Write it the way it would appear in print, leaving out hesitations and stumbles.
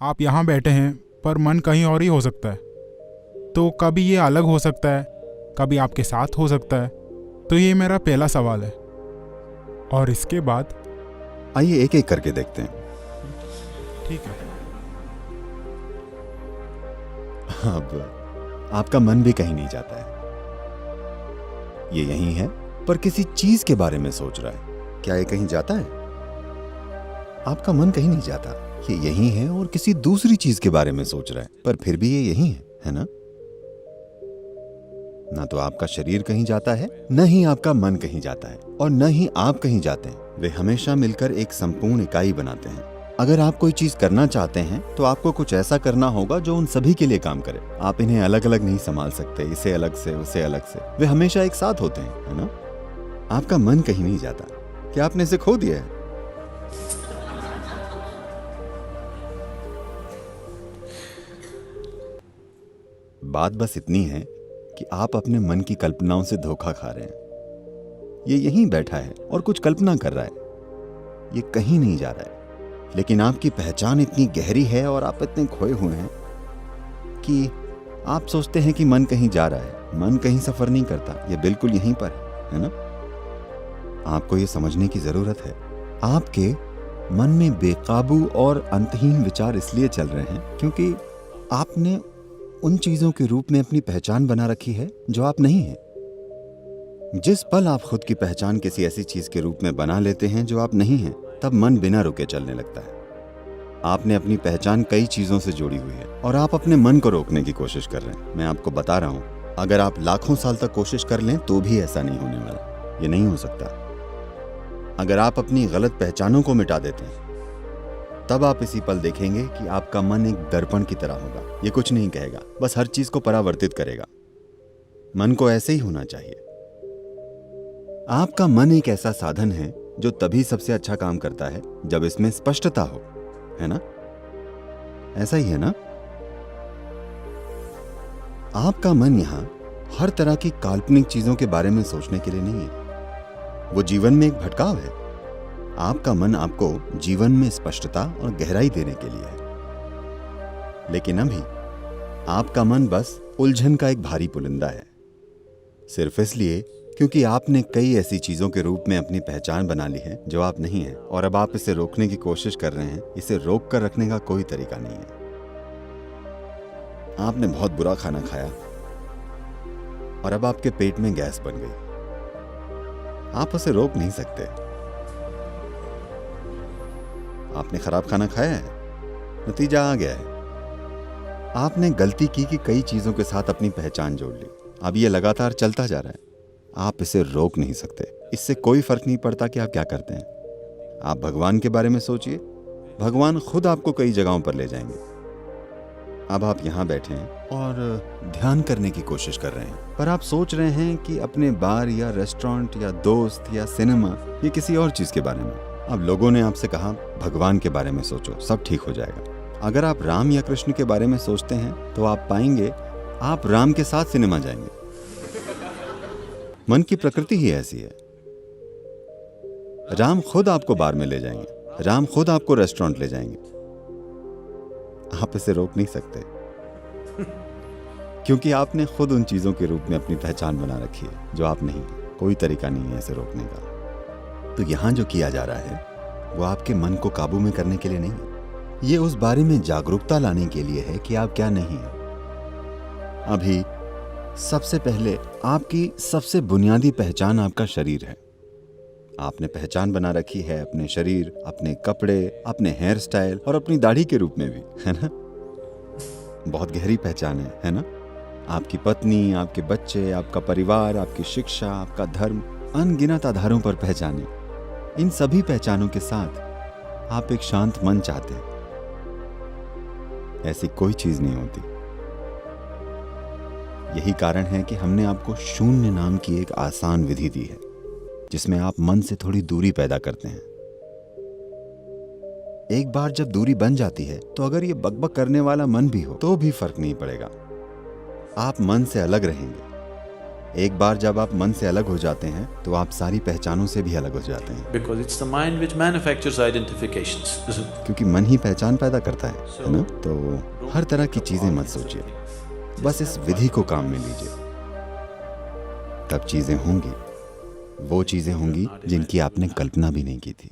आप यहाँ बैठे हैं पर मन कहीं और ही हो सकता है। तो कभी ये अलग हो सकता है, कभी आपके साथ हो सकता है। तो ये मेरा पहला सवाल है। और इसके बाद आइए एक एक करके देखते हैं। ठीक है। अब आपका मन भी कहीं नहीं जाता है। ये यहीं है पर किसी चीज के बारे में सोच रहा है। क्या ये कहीं जाता है? आपका मन कहीं नहीं जाता। ये यहीं है और किसी दूसरी चीज के बारे में सोच रहा है, पर फिर भी ये यहीं है ना? ना तो आपका शरीर कहीं जाता है, न ही आपका मन कहीं जाता है, और न ही आप कहीं जाते हैं। वे हमेशा मिलकर एक संपूर्ण इकाई बनाते हैं। अगर आप कोई चीज करना चाहते हैं तो आपको कुछ ऐसा करना होगा जो उन सभी के लिए काम करे। आप इन्हें अलग अलग नहीं संभाल सकते, इसे अलग से उसे अलग से। वे हमेशा एक साथ होते हैं, है ना? आपका मन कहीं नहीं जाता। क्या आपने इसे खो दिया है? बात बस इतनी है कि आप अपने मन की कल्पनाओं से धोखा खा रहे हैं। ये यहीं बैठा है और कुछ कल्पना कर रहा है। ये कहीं नहीं जा रहा है। लेकिन आपकी पहचान इतनी गहरी है और आप इतने खोए हुए हैं कि आप सोचते हैं कि मन कहीं जा रहा है। मन कहीं सफर नहीं करता, ये बिल्कुल यहीं पर है ना? आपको ये समझने की जरूरत है। आपके मन में बेकाबू और अंतहीन विचार इसलिए चल रहे हैं क्योंकि आपने उन चीजों के रूप में अपनी पहचान बना रखी है जो आप नहीं हैं। जिस पल आप खुद की पहचान किसी ऐसी चीज के रूप में बना लेते हैं जो आप नहीं हैं, तब मन बिना रुके चलने लगता है। आपने अपनी पहचान कई चीजों से जोड़ी हुई है और आप अपने मन को रोकने की कोशिश कर रहे हैं। मैं आपको बता रहा हूं, अगर आप लाखों साल तक कोशिश कर लें तो भी ऐसा नहीं होने वाला। ये नहीं हो सकता। अगर आप अपनी गलत पहचानों को मिटा देते हैं, तब आप इसी पल देखेंगे कि आपका मन एक दर्पण की तरह होगा। ये कुछ नहीं कहेगा, बस हर चीज को परावर्तित करेगा। मन को ऐसे ही होना चाहिए। आपका मन एक ऐसा साधन है जो तभी सबसे अच्छा काम करता है जब इसमें स्पष्टता हो, है ना? ऐसा ही है ना? आपका मन यहां हर तरह की काल्पनिक चीजों के बारे में सोचने के लिए नहीं है। वो जीवन में एक भटकाव है। आपका मन आपको जीवन में स्पष्टता और गहराई देने के लिए है। लेकिन अभी आपका मन बस उलझन का एक भारी पुलिंदा है, सिर्फ इसलिए क्योंकि आपने कई ऐसी चीजों के रूप में अपनी पहचान बना ली है जो आप नहीं हैं, और अब आप इसे रोकने की कोशिश कर रहे हैं। इसे रोक कर रखने का कोई तरीका नहीं है। आपने बहुत बुरा खाना खाया और अब आपके पेट में गैस बन गई। आप उसे रोक नहीं सकते। आपने खराब खाना खाया है, नतीजा आ गया है। आपने गलती की कि कई चीजों के साथ अपनी पहचान जोड़ ली। अब ये लगातार चलता जा रहा है। आप इसे रोक नहीं सकते। इससे कोई फर्क नहीं पड़ता कि आप क्या करते हैं। आप भगवान के बारे में सोचिए। भगवान खुद आपको कई जगहों पर ले जाएंगे। अब आप यहाँ बैठे हैं और ध्यान करने की कोशिश कर रहे हैं, पर आप सोच रहे हैं कि अपने बार या रेस्टोरेंट या दोस्त या सिनेमा या किसी और चीज के बारे में। अब लोगों ने आपसे कहा भगवान के बारे में सोचो, सब ठीक हो जाएगा। अगर आप राम या कृष्ण के बारे में सोचते हैं तो आप पाएंगे आप राम के साथ सिनेमा जाएंगे। मन की प्रकृति ही ऐसी है। राम खुद आपको बार में ले जाएंगे, राम खुद आपको रेस्टोरेंट ले जाएंगे। आप इसे रोक नहीं सकते क्योंकि आपने खुद उन चीजों के रूप में अपनी पहचान बना रखी है जो आप नहीं। कोई तरीका नहीं है इसे रोकने का। तो यहां जो किया जा रहा है वो आपके मन को काबू में करने के लिए नहीं है। ये उस बारे में जागरूकता लाने के लिए है कि आप क्या नहीं हैं। अभी सबसे पहले आपकी सबसे बुनियादी पहचान आपका शरीर है। आपने पहचान बना रखी है अपने शरीर, अपने कपड़े, अपने हेयर स्टाइल और अपनी दाढ़ी के रूप में भी, है ना? बहुत गहरी पहचान है ना? आपकी पत्नी, आपके बच्चे, आपका परिवार, आपकी शिक्षा, आपका धर्म, अनगिनत आधारों पर पहचाने। इन सभी पहचानों के साथ आप एक शांत मन चाहते हैं। ऐसी कोई चीज नहीं होती। यही कारण है कि हमने आपको शून्य नाम की एक आसान विधि दी है जिसमें आप मन से थोड़ी दूरी पैदा करते हैं। एक बार जब दूरी बन जाती है तो अगर ये बकबक करने वाला मन भी हो तो भी फर्क नहीं पड़ेगा। आप मन से अलग रहेंगे एक बार जब आप मन से अलग हो जाते हैं तो आप सारी पहचानों से भी अलग हो जाते हैं, Because it's the mind which manufactures identifications, isn't it? क्योंकि मन ही पहचान पैदा करता है ना? तो हर तरह की चीजें मत सोचिए, बस इस विधि को काम में लीजिए। तब चीजें होंगी, वो चीजें होंगी जिनकी आपने कल्पना भी नहीं की थी।